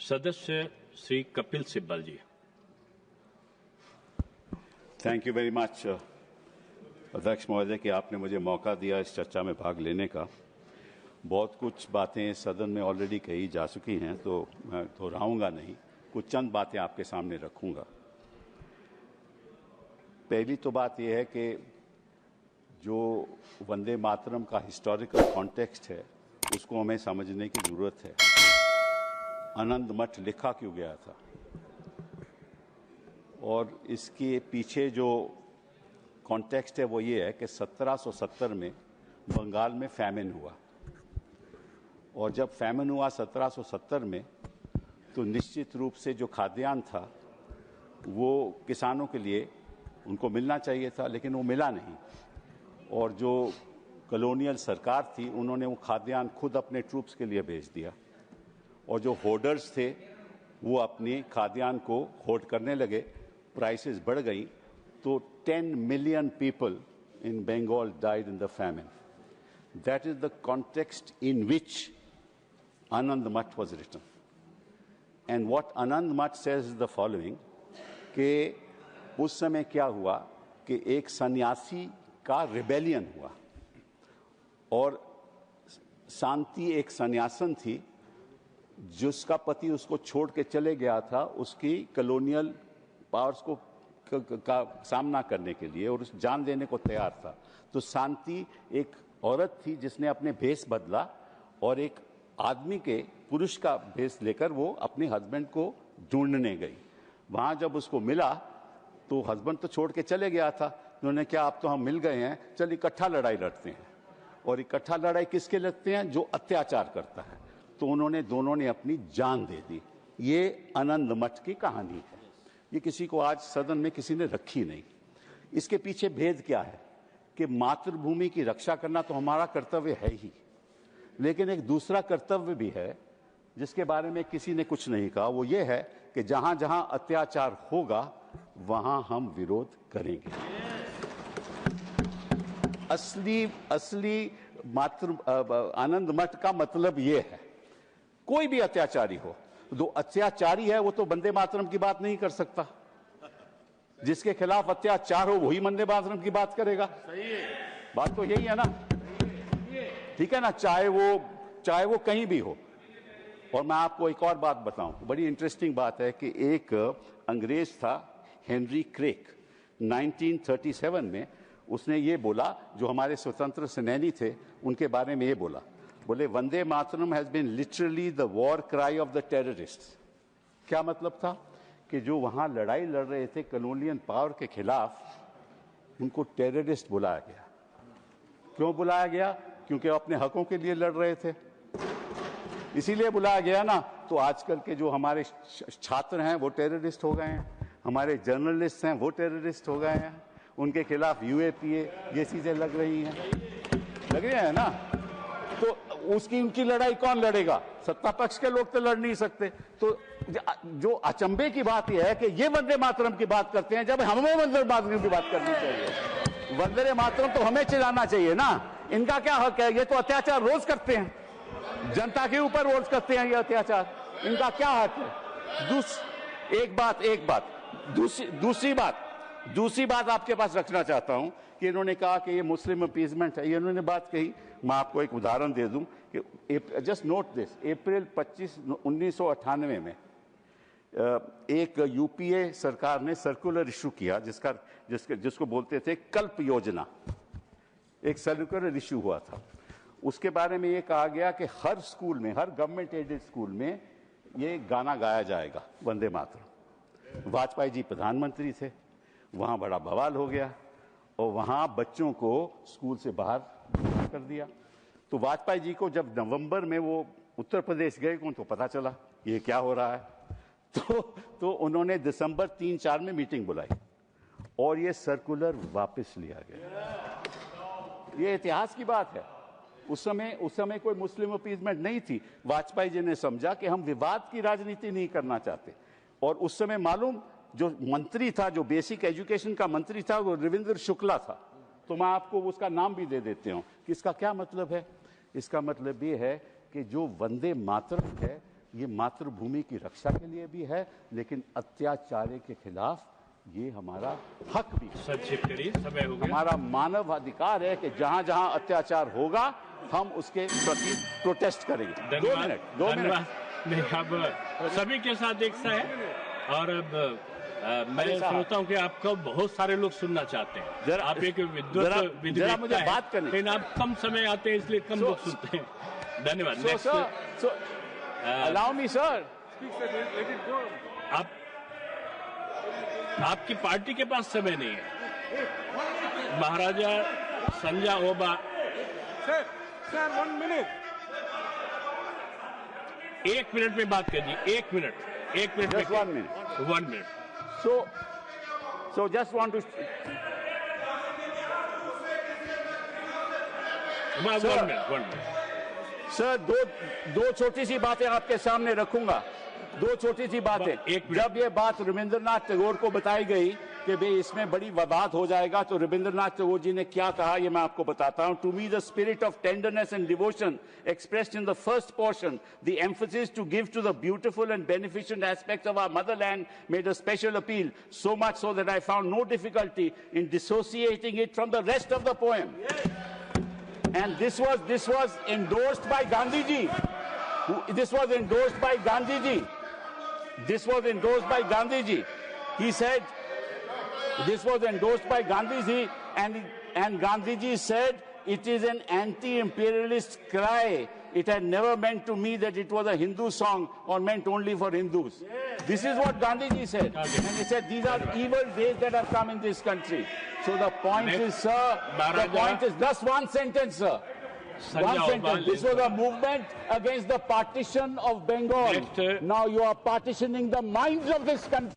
सदस्य श्री कपिल सिब्बल जी। Thank you very much अध्यक्ष महोदय कि आपने मुझे मौका दिया इस चर्चा में भाग लेने का। बहुत कुछ बातें सदन में ऑलरेडी कही जा चुकी हैं, तो मैं दोहराऊंगा नहीं, कुछ चंद बातें आपके सामने रखूंगा। पहली तो बात यह है कि जो वंदे मातरम का हिस्टोरिकल कॉन्टेक्स्ट है उसको हमें समझने की जरूरत है। आनंद मठ लिखा क्यों गया था और इसके पीछे जो कॉन्टेक्स्ट है वो ये है कि 1770 में बंगाल में फैमिन हुआ, और जब फैमिन हुआ 1770 में तो निश्चित रूप से जो खाद्यान्न था वो किसानों के लिए उनको मिलना चाहिए था, लेकिन वो मिला नहीं। और जो कॉलोनियल सरकार थी उन्होंने वो खाद्यान्न खुद अपने ट्रूप्स के लिए भेज दिया, और जो होर्डर्स थे वो अपनी खाद्यान्न को होर्ड करने लगे, प्राइसेस बढ़ गई, तो 10 million people in Bengal died in the famine. That is the context in which Anand Math was written. And what Anand Math says is the following, कि उस समय क्या हुआ कि एक सन्यासी का रिबेलियन हुआ, और शांति एक सन्यासन थी जिसका पति उसको छोड़ के चले गया था उसकी कॉलोनियल पावर्स को का सामना करने के लिए, और उस जान देने को तैयार था। तो शांति एक औरत थी जिसने अपने भेष बदला और एक आदमी के पुरुष का भेष लेकर वो अपने हस्बैंड को ढूंढने गई। वहां जब उसको मिला तो हस्बैंड तो छोड़ के चले गया था, उन्होंने क्या अब तो हम मिल गए हैं, चल इकट्ठा लड़ाई लड़ते हैं। और इकट्ठा लड़ाई किसके लड़ते हैं? जो अत्याचार करता है। तो उन्होंने दोनों ने अपनी जान दे दी। ये आनंद मठ की कहानी है। ये किसी को आज सदन में किसी ने रखी नहीं। इसके पीछे भेद क्या है कि मातृभूमि की रक्षा करना तो हमारा कर्तव्य है ही, लेकिन एक दूसरा कर्तव्य भी है जिसके बारे में किसी ने कुछ नहीं कहा। वो ये है कि जहां जहां अत्याचार होगा वहां हम विरोध करेंगे। असली आनंद मठ का मतलब ये है, कोई भी अत्याचारी हो, जो अत्याचारी है वो तो वंदे मातरम की बात नहीं कर सकता। जिसके खिलाफ अत्याचार हो वही वंदे मातरम की बात करेगा। सही है, बात तो यही है ना, ठीक है ना, चाहे वो कहीं भी हो। और मैं आपको एक और बात बताऊं, बड़ी इंटरेस्टिंग बात है कि एक अंग्रेज था हेनरी क्रेक, 1937 में उसने ये बोला, जो हमारे स्वतंत्र सेनानी थे उनके बारे में ये बोला, बोले Vande Mataram has been literally the war cry of the terrorists. क्या मतलब था कि जो वहां लड़ाई लड़ रहे थे कॉलोनियल पावर के खिलाफ, उनको टेररिस्ट बुलाया गया। क्यों बुलाया गया? क्योंकि अपने हकों के लिए लड़ रहे थे, इसीलिए बुलाया गया ना। तो आजकल के जो हमारे छात्र हैं वो टेररिस्ट हो गए हैं, हमारे जर्नलिस्ट हैं वो टेररिस्ट हो गए हैं, उनके खिलाफ यूएपीए ये चीजें लग रही हैं ना। तो उनकी लड़ाई कौन लड़ेगा? सत्ता पक्ष के लोग तो लड़ नहीं सकते। तो जो अचंभे की बात यह है कि ये वंदे मातरम की बात करते हैं जब हमें वंदे मातरम की बात करनी चाहिए। वंदे मातरम तो हमें चिल्लाना चाहिए ना। इनका क्या हक है? ये तो अत्याचार रोज करते हैं, जनता के ऊपर रोज करते हैं ये अत्याचार, इनका क्या हक है? दूसरी बात आपके पास रखना चाहता हूं कि इन्होंने कहा कि ये मुस्लिम अपीजमेंट है। ये इन्होंने बात कही, मैं आपको एक उदाहरण दे दूं कि जस्ट नोट दिस, अप्रैल 25, 1998 में एक यूपीए सरकार ने सर्कुलर इशू किया जिसको बोलते थे कल्प योजना। एक सर्कुलर इशू हुआ था, उसके बारे में ये कहा गया कि हर स्कूल में, हर गवर्नमेंट एडेड स्कूल में ये गाना गाया जाएगा, वंदे मातरम। वाजपेयी जी प्रधानमंत्री थे, वहां बड़ा बवाल हो गया और वहां बच्चों को स्कूल से बाहर कर दिया। तो वाजपेयी जी को जब नवंबर में वो उत्तर प्रदेश गए उनको पता चला ये क्या हो रहा है, तो उन्होंने दिसंबर 3-4 में मीटिंग बुलाई और ये सर्कुलर वापस लिया गया। ये इतिहास की बात है। उस समय कोई मुस्लिम अपीजमेंट नहीं थी। वाजपेयी जी ने समझा कि हम विवाद की राजनीति नहीं करना चाहते, और उस समय मालूम जो मंत्री था, जो बेसिक एजुकेशन का मंत्री था, वो रविंद्र शुक्ला था। तो मैं आपको उसका नाम भी दे देती हूं कि इसका क्या मतलब है। इसका मतलब ये है कि जो वंदे मातरम है ये मातृभूमि की रक्षा के लिए भी है, लेकिन अत्याचार के खिलाफ ये हमारा हक भी है। संक्षिप्त करिए, समय हो गया। हमारा मानव अधिकार है कि जहां जहां अत्याचार होगा हम उसके प्रति प्रोटेस्ट करेंगे। 2 मिनट। नहीं, अब सभी के साथ एक सा है और अब मैं सोचता हूं कि आपको बहुत सारे लोग सुनना चाहते हैं। आप एक विद्वत मुझे बात करनी, लेकिन आप कम समय आते हैं इसलिए कम लोग सुनते हैं। धन्यवाद। Allow me sir. आपकी पार्टी के पास समय नहीं है। Maharaja Sanajaoba. Sir 1 minute. 1 minute में बात कीजिए। 1 minute. 1 minute. Just 1 minute. 1 minute. So just want to. One minute. Sir दो छोटी सी बातें आपके सामने रखूंगा। 2 छोटी सी बातें। जब ये बात रविंद्रनाथ टैगोर को बताई गई कि भाई इसमें बड़ी विवाद हो जाएगा, तो रविंद्रनाथ टैगोर जी ने क्या कहा ये मैं आपको बताता हूं। To me the spirit of tenderness and devotion expressed in the first portion, the emphasis to give to the beautiful and beneficent aspects of our motherland made a special appeal, so much so that I found no difficulty in dissociating it from the rest of the poem. And this was endorsed by Gandhi ji. This was endorsed by Gandhi ji. This was endorsed by Gandhi ji. He said, this was endorsed by Gandhi ji, and Gandhi ji said, it is an anti-imperialist cry. It had never meant to me that it was a Hindu song or meant only for Hindus. This is what Gandhi ji said. And he said, these are evil days that have come in this country. So the point is, sir, the point is just one sentence, sir. One sentence. This was a movement against the partition of Bengal. Now you are partitioning the minds of this country.